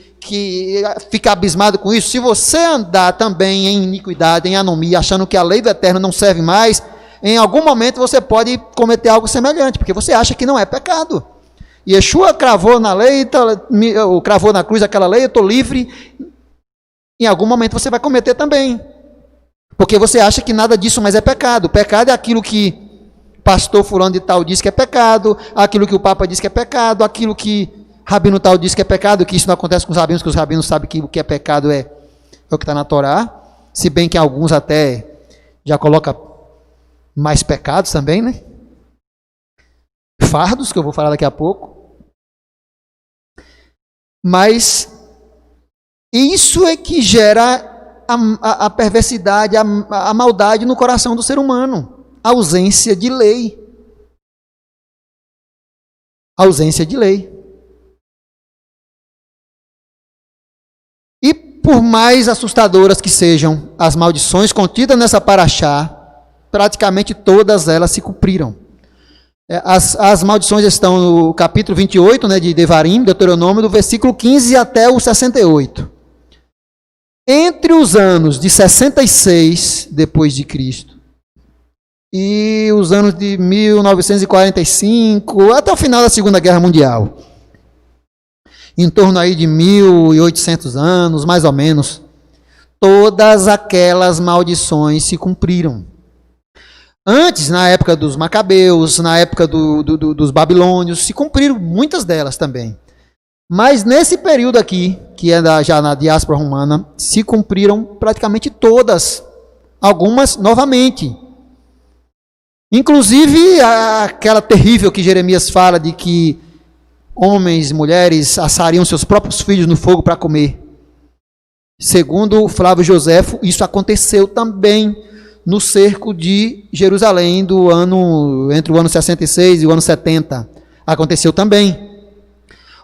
fica abismado com isso, se você andar também em iniquidade, em anomia, achando que a lei do eterno não serve mais, em algum momento você pode cometer algo semelhante, porque você acha que não é pecado. Yeshua cravou na lei, cravou na cruz aquela lei, eu estou livre. Em algum momento você vai cometer também. Porque você acha que nada disso mais é pecado. Pecado é aquilo que pastor fulano de tal diz que é pecado, aquilo que o Papa diz que é pecado, aquilo que rabino tal diz que é pecado, que isso não acontece com os rabinos, que os rabinos sabem que o que é pecado é o que está na Torá, se bem que alguns até já colocam mais pecados também, né? Fardos, que eu vou falar daqui a pouco. Mas isso é que gera a perversidade, a maldade no coração do ser humano. A ausência de lei. A ausência de lei. E por mais assustadoras que sejam as maldições contidas nessa paraxá, praticamente todas elas se cumpriram. As maldições estão no capítulo 28, né, de Devarim, Deuteronômio, do versículo 15 até o 68. Entre os anos de 66 depois de Cristo e os anos de 1945 até o final da Segunda Guerra Mundial, em torno aí de 1800 anos, mais ou menos, todas aquelas maldições se cumpriram. Antes, na época dos Macabeus, na época dos Babilônios, se cumpriram muitas delas também. Mas nesse período aqui, que é já na diáspora romana, se cumpriram praticamente todas, algumas novamente. Inclusive aquela terrível que Jeremias fala de que homens e mulheres assariam seus próprios filhos no fogo para comer. Segundo Flávio Joséfo, isso aconteceu também no cerco de Jerusalém entre o ano 66 e o ano 70. Aconteceu também.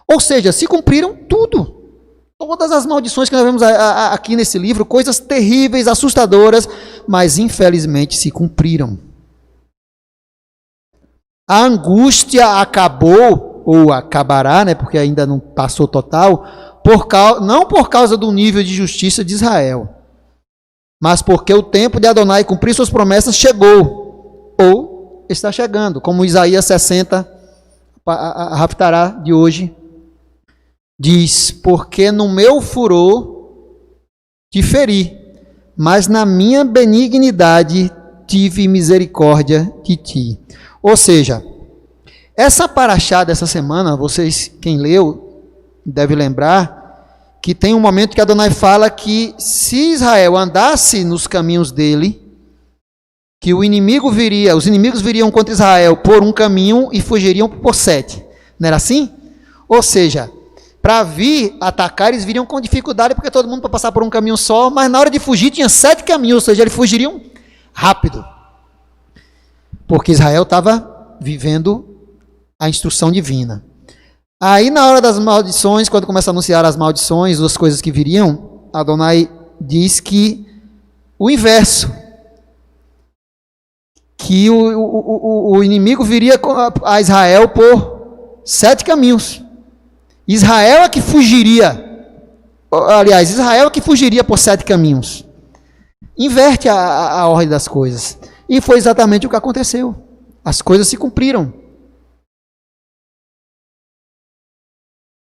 Ou seja, se cumpriram tudo. Todas as maldições que nós vemos aqui nesse livro, coisas terríveis, assustadoras, mas infelizmente se cumpriram. A angústia acabou, ou acabará, né, porque ainda não passou total, não por causa do nível de justiça de Israel, mas porque o tempo de Adonai cumprir suas promessas chegou, ou está chegando, como Isaías 60, a Haftará de hoje, diz: porque no meu furor te feri, mas na minha benignidade tive misericórdia de ti. Ou seja, essa paraxá dessa semana, vocês, quem leu, deve lembrar que tem um momento que Adonai fala que se Israel andasse nos caminhos dele, que os inimigos viriam contra Israel por um caminho e fugiriam por 7. Não era assim? Ou seja, para vir atacar, eles viriam com dificuldade, porque todo mundo para passar por um caminho só, mas na hora de fugir tinha 7 caminhos, ou seja, eles fugiriam rápido. Porque Israel estava vivendo a instrução divina. Aí na hora das maldições, quando começa a anunciar as maldições, as coisas que viriam, Adonai diz que o inverso, que o inimigo viria a Israel por 7 caminhos. Israel é que fugiria, aliás, Israel é que fugiria por 7 caminhos. Inverte a ordem das coisas. E foi exatamente o que aconteceu. As coisas se cumpriram.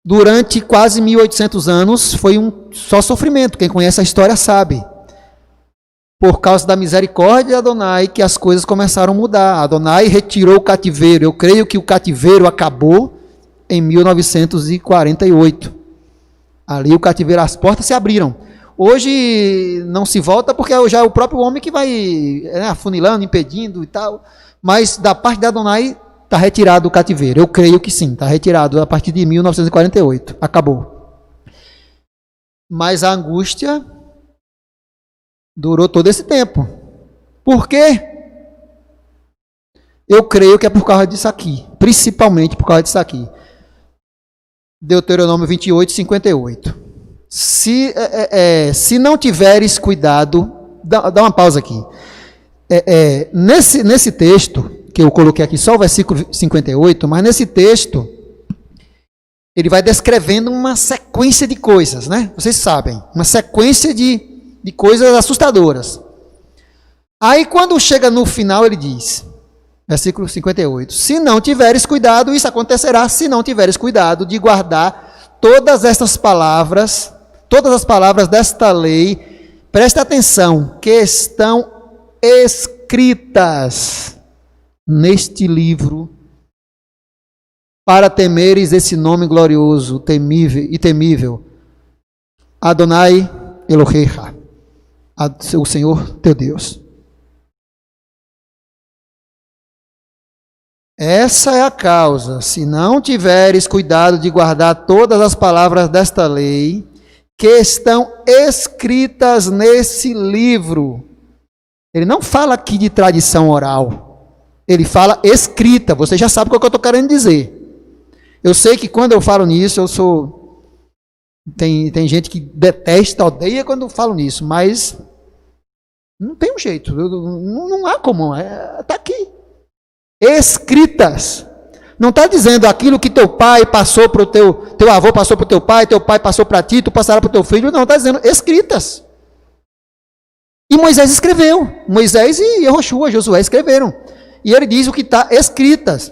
Durante quase 1800 anos foi só sofrimento. Quem conhece a história sabe. Por causa da misericórdia de Adonai que as coisas começaram a mudar. Adonai retirou o cativeiro. Eu creio que o cativeiro acabou em 1948. Ali o cativeiro, as portas se abriram. Hoje não se volta porque já é o próprio homem que vai afunilando, impedindo e tal. Mas da parte de Adonai está retirado o cativeiro. Eu creio que sim, está retirado a partir de 1948. Acabou. Mas a angústia durou todo esse tempo. Por quê? Eu creio que é por causa disso aqui. Principalmente por causa disso aqui. Deuteronômio 28, 58. Se não tiveres cuidado, dá uma pausa aqui. Nesse texto, que eu coloquei aqui só o versículo 58, mas nesse texto, ele vai descrevendo uma sequência de coisas, né? Vocês sabem, uma sequência de coisas assustadoras. Aí, quando chega no final, ele diz, versículo 58, se não tiveres cuidado, isso acontecerá se não tiveres cuidado de guardar todas as palavras desta lei, preste atenção, que estão escritas neste livro, para temeres esse nome glorioso, temível, Adonai Elohecha, o Senhor teu Deus. Essa é a causa, se não tiveres cuidado de guardar todas as palavras desta lei, que estão escritas nesse livro. Ele não fala aqui de tradição oral. Ele fala escrita. Você já sabe o que eu estou querendo dizer. Eu sei que quando eu falo nisso, tem gente que detesta, odeia quando eu falo nisso, mas não tem um jeito. Não há como. Está aqui. Escritas. Não está dizendo aquilo que teu pai passou para o teu avô passou para o teu pai passou para ti, tu passará para o teu filho. Não, está dizendo escritas. E Moisés escreveu. Moisés e Yehoshua, Josué escreveram. E ele diz o que está escritas.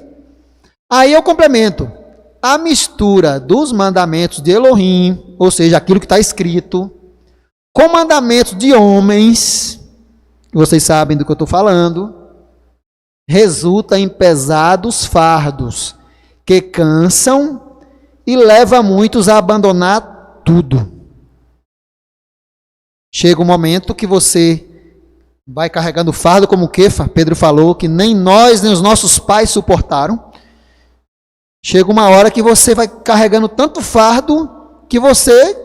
Aí eu complemento. A mistura dos mandamentos de Elohim, ou seja, aquilo que está escrito, com mandamentos de homens, vocês sabem do que eu estou falando, resulta em pesados fardos que cansam e leva muitos a abandonar tudo. Chega um momento que você vai carregando fardo como Kefa, Pedro falou, que nem nós nem os nossos pais suportaram. Chega uma hora que você vai carregando tanto fardo que você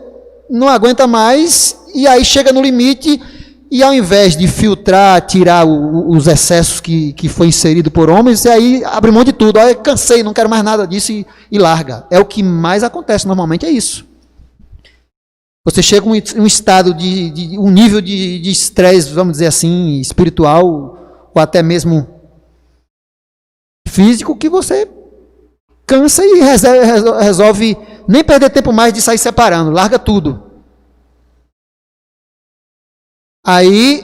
não aguenta mais, e aí chega no limite, e ao invés de filtrar, tirar os excessos que foi inserido por homens, você aí abre mão de tudo. Olha, cansei, não quero mais nada disso, e larga. É o que mais acontece normalmente, é isso. Você chega em um estado um nível de estresse, vamos dizer assim, espiritual, ou até mesmo físico, que você cansa e resolve nem perder tempo mais de sair separando, larga tudo. Aí,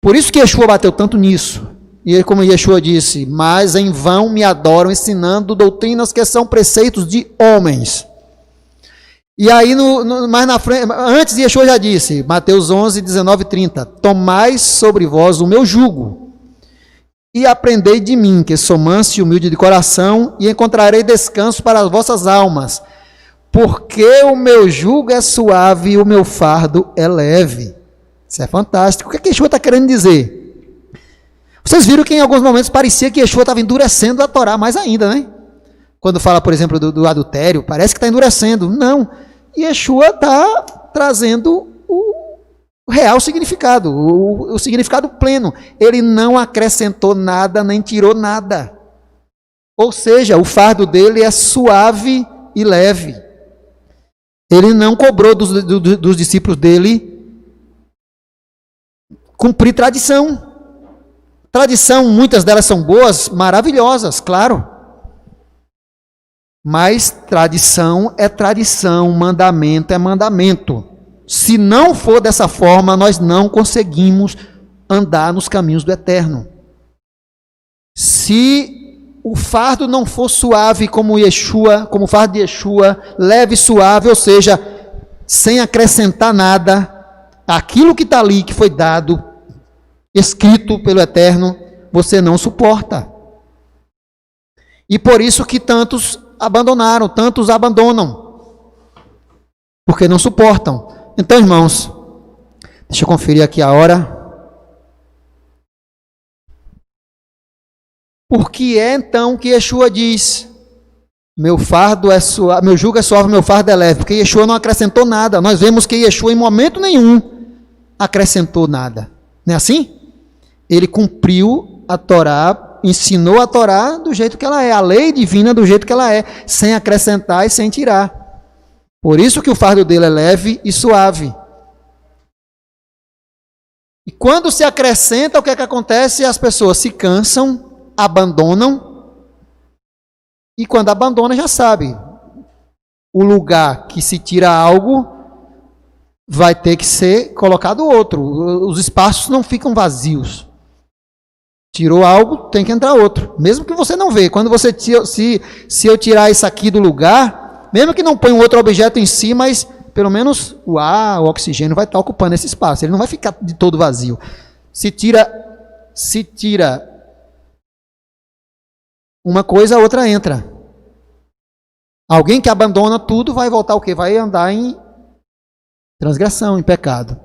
por isso que Yeshua bateu tanto nisso. E como Yeshua disse, mas em vão me adoram ensinando doutrinas que são preceitos de homens. E aí, mais na frente, antes Yeshua já disse, Mateus 11, 19 e 30, tomai sobre vós o meu jugo, e aprendei de mim, que sou manso e humilde de coração, e encontrarei descanso para as vossas almas, porque o meu jugo é suave e o meu fardo é leve. Isso é fantástico. O que Yeshua está querendo dizer? Vocês viram que em alguns momentos parecia que Yeshua estava endurecendo a Torá mais ainda, né? Quando fala, por exemplo, do adultério, parece que está endurecendo. Não. Yeshua está trazendo o real significado, o significado pleno. Ele não acrescentou nada, nem tirou nada. Ou seja, o fardo dele é suave e leve. Ele não cobrou dos discípulos dele cumprir tradição. Tradição, muitas delas são boas, maravilhosas, claro. Mas tradição é tradição, mandamento é mandamento. Se não for dessa forma, nós não conseguimos andar nos caminhos do eterno. Se o fardo não for suave como Yeshua, como o fardo de Yeshua, leve e suave, ou seja, sem acrescentar nada, aquilo que está ali, que foi dado, escrito pelo Eterno, você não suporta. E por isso que tantos abandonaram, tantos abandonam, porque não suportam. Então, irmãos, deixa eu conferir aqui a hora. Por que é então que Yeshua diz, meu fardo é suave, meu jugo é suave, meu fardo é leve? Porque Yeshua não acrescentou nada. Nós vemos que Yeshua em momento nenhum acrescentou nada. Não é assim? Ele cumpriu a Torá, ensinou a Torá do jeito que ela é, a lei divina do jeito que ela é, sem acrescentar e sem tirar. Por isso que o fardo dele é leve e suave. E quando se acrescenta, o que é que acontece? As pessoas se cansam, abandonam, e quando abandona já sabe, o lugar que se tira algo vai ter que ser colocado outro, os espaços não ficam vazios. Tirou algo, tem que entrar outro, mesmo que você não vê. Quando você se eu tirar isso aqui do lugar, mesmo que não ponha um outro objeto em si, mas pelo menos o ar, o oxigênio vai estar ocupando esse espaço, ele não vai ficar de todo vazio. Se tira uma coisa, a outra entra. Alguém que abandona tudo vai voltar o quê? Vai andar em transgressão, em pecado.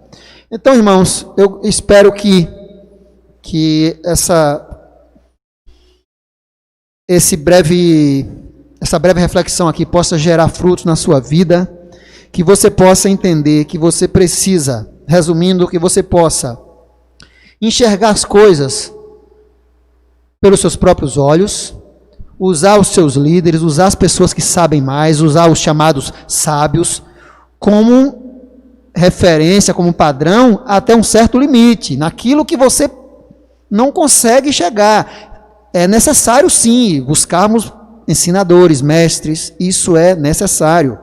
Então, irmãos, eu espero que essa breve reflexão aqui possa gerar frutos na sua vida, que você possa entender que você precisa, resumindo, que você possa enxergar as coisas pelos seus próprios olhos, usar os seus líderes, usar as pessoas que sabem mais, usar os chamados sábios como referência, como padrão, até um certo limite, naquilo que você não consegue chegar. É necessário sim buscarmos ensinadores, mestres, isso é necessário.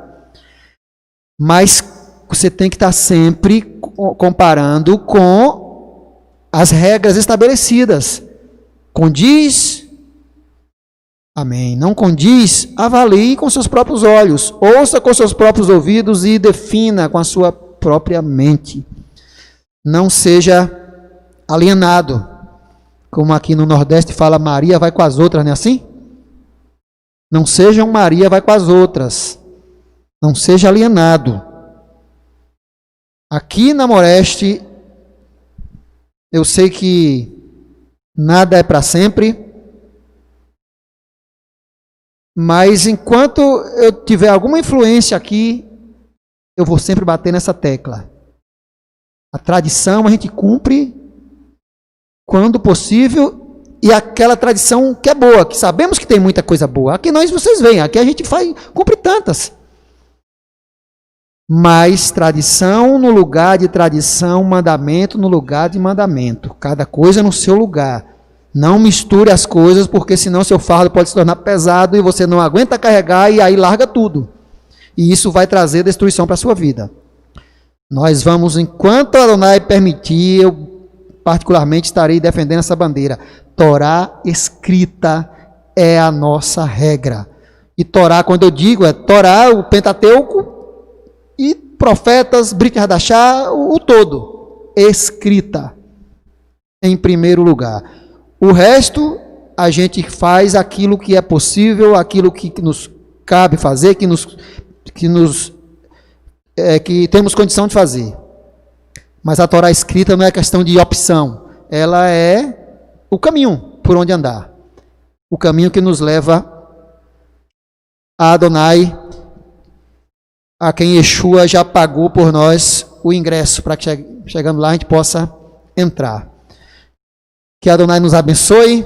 Mas você tem que estar sempre comparando com as regras estabelecidas. Condiz? Amém. Não condiz? Avalie com seus próprios olhos, ouça com seus próprios ouvidos e defina com a sua própria mente. Não seja alienado. Como aqui no Nordeste fala, Maria vai com as outras, não é assim? Não seja um Maria vai com as outras. Não seja alienado. Aqui na Moreste, eu sei que nada é para sempre. Mas enquanto eu tiver alguma influência aqui, eu vou sempre bater nessa tecla. A tradição a gente cumpre quando possível, e aquela tradição que é boa, que sabemos que tem muita coisa boa. Aqui vocês veem, aqui a gente cumpre tantas. Mas tradição no lugar de tradição, mandamento no lugar de mandamento. Cada coisa no seu lugar. Não misture as coisas, porque senão seu fardo pode se tornar pesado e você não aguenta carregar e aí larga tudo. E isso vai trazer destruição para a sua vida. Nós vamos, enquanto Adonai permitir, eu particularmente estarei defendendo essa bandeira. Torá escrita é a nossa regra. E Torá, quando eu digo, é Torá, o Pentateuco, e profetas, Brit Hadashah, o todo. Escrita, em primeiro lugar. O resto, a gente faz aquilo que é possível, aquilo que nos cabe fazer, que temos condição de fazer. Mas a Torá escrita não é questão de opção. Ela é o caminho por onde andar. O caminho que nos leva a Adonai, a quem Yeshua já pagou por nós o ingresso, para que chegando lá a gente possa entrar. Que Adonai nos abençoe,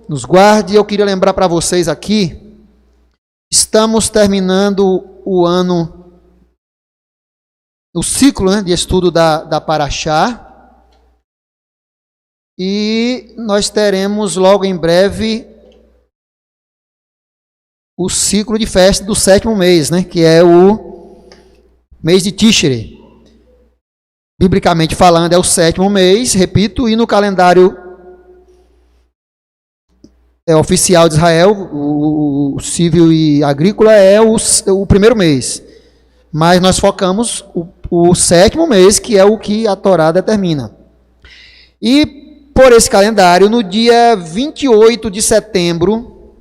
nos guarde. Eu queria lembrar para vocês aqui, estamos terminando o ano, o ciclo, de estudo da Parashá, e nós teremos logo em breve o ciclo de festa do 7º mês, que é o mês de Tishrei. Biblicamente falando, é o 7º mês, repito, e no calendário oficial de Israel, o civil e agrícola, é o primeiro mês. Mas nós focamos o 7º mês, que é o que a Torá determina. E por esse calendário, no dia 28 de setembro,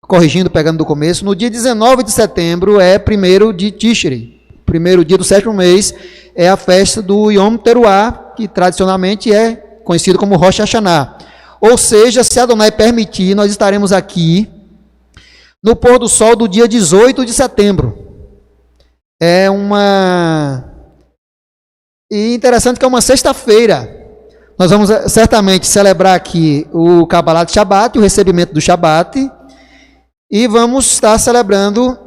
corrigindo, pegando do começo, no dia 19 de setembro é primeiro de Tishrei. Primeiro dia do 7º mês é a festa do Yom Teruah, que tradicionalmente é conhecido como Rosh Hashanah. Ou seja, se Adonai permitir, nós estaremos aqui no pôr do sol do dia 18 de setembro. E interessante que é uma sexta-feira. Nós vamos certamente celebrar aqui o Kabbalat Shabbat, o recebimento do Shabbat, e vamos estar celebrando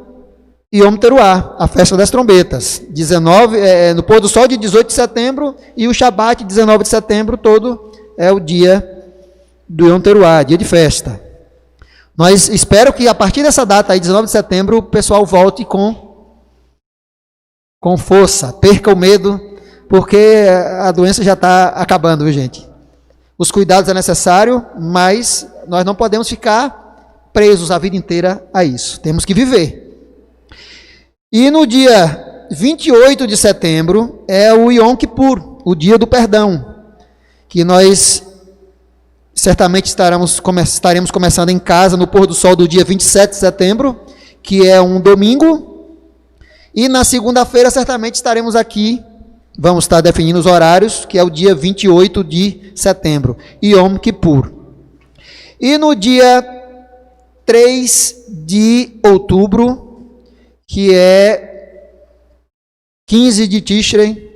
Yom Teruah, a festa das trombetas. No pôr do sol de 18 de setembro, e o Shabbat, 19 de setembro, todo é o dia do Yom Teruah, dia de festa. Nós espero que a partir dessa data aí, 19 de setembro, o pessoal volte com força, perca o medo, porque a doença já está acabando, viu, gente? Os cuidados é necessário, mas nós não podemos ficar presos a vida inteira a isso. Temos que viver. E no dia 28 de setembro é o Yom Kippur, o dia do perdão, que nós certamente estaremos começando em casa no pôr do sol do dia 27 de setembro, que é um domingo, e na segunda-feira certamente estaremos aqui, vamos estar definindo os horários, que é o dia 28 de setembro, Yom Kippur. E no dia 3 de outubro, que é 15 de Tishrei,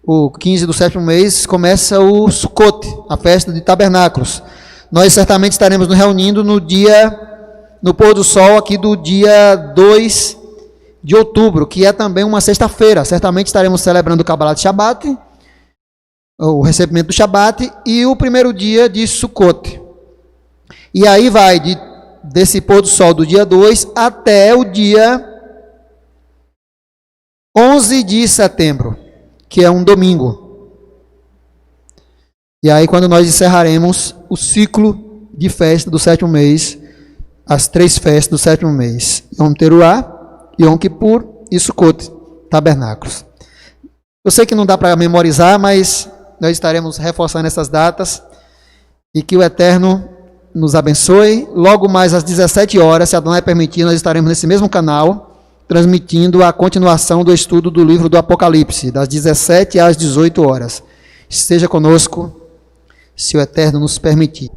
o 15 do 7º mês, começa o Sukkot, a festa de tabernáculos. Nós certamente estaremos nos reunindo no pôr do sol aqui do dia 2 de outubro, que é também uma sexta-feira. Certamente estaremos celebrando o Kabbalat Shabbat, o recebimento do Shabbat, e o primeiro dia de Sukkot. E aí vai desse pôr do sol do dia 2 até o dia 11 de setembro, que é um domingo. E aí quando nós encerraremos o ciclo de festa do 7º mês, as 3 festas do 7º mês, Yom Teruah, Yom Kippur e Sukkot, tabernáculos. Eu sei que não dá para memorizar, mas nós estaremos reforçando essas datas, e que o Eterno nos abençoe. Logo mais às 17 horas, se Adonai permitir, nós estaremos nesse mesmo canal, transmitindo a continuação do estudo do livro do Apocalipse, das 17 às 18 horas. Esteja conosco, se o Eterno nos permitir.